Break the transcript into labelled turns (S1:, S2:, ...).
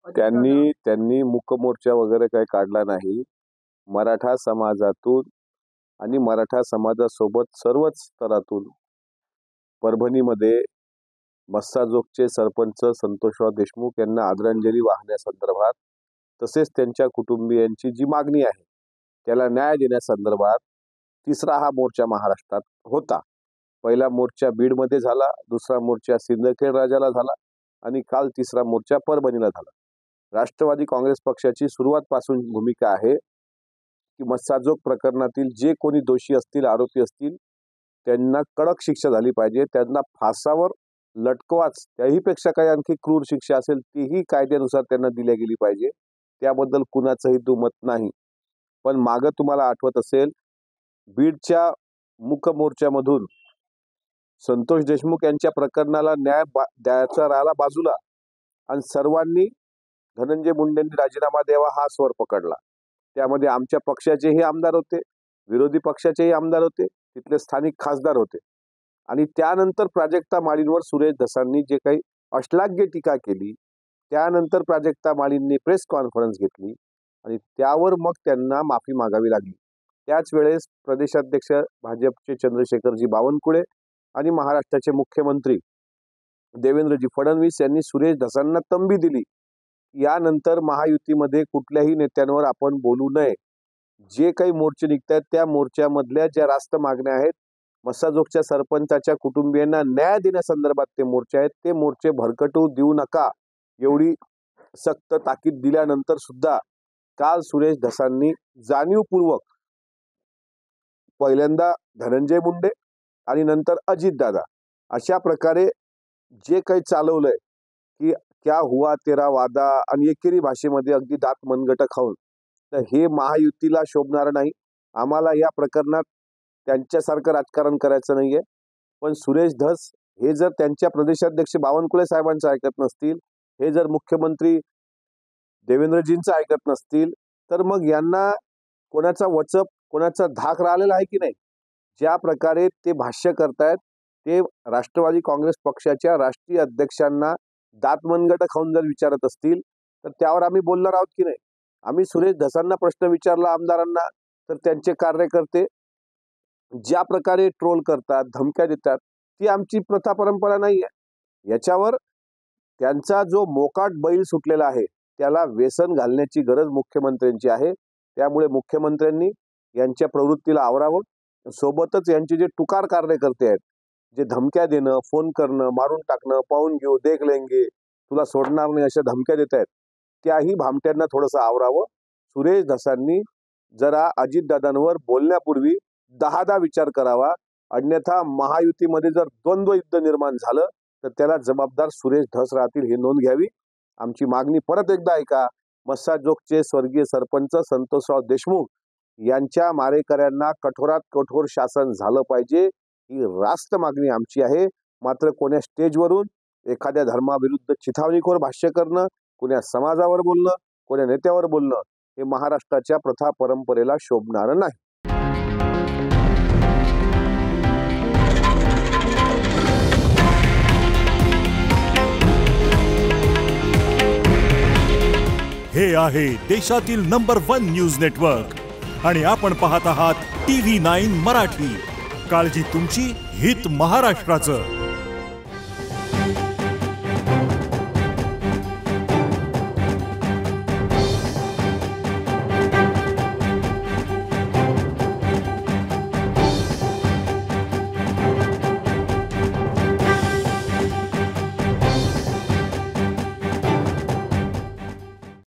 S1: त्यांनी त्यांनी मूकमोर्चा वगैरे काही काढला नाही. मराठा समाजातून आणि मराठा समाजासोबत सर्वच स्तरातून परभणीमध्ये मस्साजोगचे सरपंच संतोषराव देशमुख यांना आदरांजली वाहण्यासंदर्भात तसेच त्यांच्या कुटुंबियांची जी मागणी आहे त्याला न्याय देण्यासंदर्भात तिसरा हा मोर्चा महाराष्ट्रात होता. पहिला मोर्चा बीडमध्ये झाला, दुसरा मोर्चा सिंदखेड राजाला झाला आणि काल तिसरा मोर्चा परभणीला झाला. राष्ट्रवादी काँग्रेस पक्षाची सुरुवातपासून भूमिका आहे की मस्साजोग प्रकरणातील जे कोणी दोषी असतील, आरोपी असतील, त्यांना कडक शिक्षा झाली पाहिजे. त्यांना फासावर लटकवाच, त्याहीपेक्षा काही आणखी क्रूर शिक्षा असेल तीही कायद्यानुसार त्यांना दिल्या गेली पाहिजे. त्याबद्दल कुणाचंही दुमत नाही. पण मागं तुम्हाला आठवत असेल, बीडच्या मूक मोर्चामधून संतोष देशमुख यांच्या प्रकरणाला न्याय द्यायचा राहिला बाजूला आणि सर्वांनी धनंजय मुंडेंनी राजीनामा द्यावा हा स्वर पकडला. त्यामध्ये आमच्या पक्षाचेही आमदार होते, विरोधी पक्षाचेही आमदार होते, तिथले स्थानिक खासदार होते. आणि त्यानंतर प्राजक्ता माळींवर सुरेश धसांनी जे काही अश्लाघ्य टीका केली, त्यानंतर प्राजक्ता माळींनी प्रेस कॉन्फरन्स घेतली आणि त्यावर मग त्यांना माफी मागावी लागली. त्याच वेळेस प्रदेशाध्यक्ष भाजपचे चंद्रशेखरजी बावनकुळे आणि महाराष्ट्राचे मुख्यमंत्री देवेंद्रजी फडणवीस यांनी सुरेश धसांना तंबी दिली. यानंतर महायुतीमध्ये कुठल्याही नेत्यांवर आपण बोलू नये. जे काही मोर्चे निघतात त्या मोर्चामधल्या ज्या रास्त मागण्या आहेत, मस्साजोगच्या सरपंचाच्या कुटुंबियांना न्याय देण्यासंदर्भात ते मोर्चे आहेत, ते मोर्चे भरकटू देऊ नका एवढी सक्त ताकीद दिल्यानंतर सुद्धा काल सुरेश धसांनी जाणीवपूर्वक पहिल्यांदा धनंजय मुंडे आणि नंतर अजितदादा अशा प्रकारे जे काही चालवलंय की क्या हुआ तेरा वादा आणि एकेरी भाषेमध्ये अगदी दात मनगट खाऊन, तर हे महायुतीला शोभणार नाही. आम्हाला या प्रकरणात त्यांच्यासारखं राजकारण करायचं नाहीये. पण सुरेश धस हे जर त्यांच्या प्रदेशाध्यक्ष बावनकुळे साहेबांचं ऐकत नसतील, हे जर मुख्यमंत्री देवेंद्रजींचं ऐकत नसतील, तर मग यांना कोणाचा वचप, कोणाचा धाक राहिलेला आहे की नाही? ज्या प्रकारे ते भाष्य करतायत ते राष्ट्रवादी काँग्रेस पक्षाच्या राष्ट्रीय अध्यक्षांना दात मनगट खाऊन जर विचारत असतील तर त्यावर आम्ही बोलणार आहोत की नाही? आम्ही सुरेश धसांना प्रश्न विचारला आमदारांना, तर त्यांचे कार्यकर्ते ज्या प्रकारे ट्रोल करतात, धमक्या देतात, ती आमची प्रथा परंपरा नाही आहे. याच्यावर त्यांचा जो मोकाट बैल सुटलेला आहे त्याला व्यसन घालण्याची गरज मुख्यमंत्र्यांची आहे. त्यामुळे मुख्यमंत्र्यांनी यांच्या प्रवृत्तीला आवरावं. सोबतच यांचे जे टुकार कार्यकर्ते आहेत, जे धमक्या देणं, फोन करणं, मारून टाकणं, पाहून घेऊ, देख लेंगे, तुला सोडणार नाही अशा धमक्या देत आहेत, त्याही भामट्यांना थोडंसं आवरावं. सुरेश धसांनी जरा अजितदादांवर बोलण्यापूर्वी 10दा विचार करावा. अन्यथा महायुतीमध्ये जर द्वंद्व युद्ध निर्माण झालं तर त्याला जबाबदार सुरेश धस राहतील, हे नोंद घ्यावी. आमची मागणी परत एकदा ऐका. मस्साजोगचे स्वर्गीय सरपंच संतोषराव देशमुख यांच्या मारेकऱ्यांना कठोरात कठोर शासन झालं पाहिजे, ही रास्त मागणी आमची आहे. मात्र कोण्या स्टेजवरून एखाद्या धर्माविरुद्ध चिथावणीखोर भाष्य करणं, कोण्या समाजावर बोलणं, कोण्या नेत्यावर बोलणं हे महाराष्ट्राच्या प्रथा परंपरेला शोभणारं नाही.
S2: हे आहे देशातील नंबर 1 न्यूज नेटवर्क आणि आपण पाहत आहात TV9 मराठी. काळजी तुमची, हित महाराष्ट्राचं.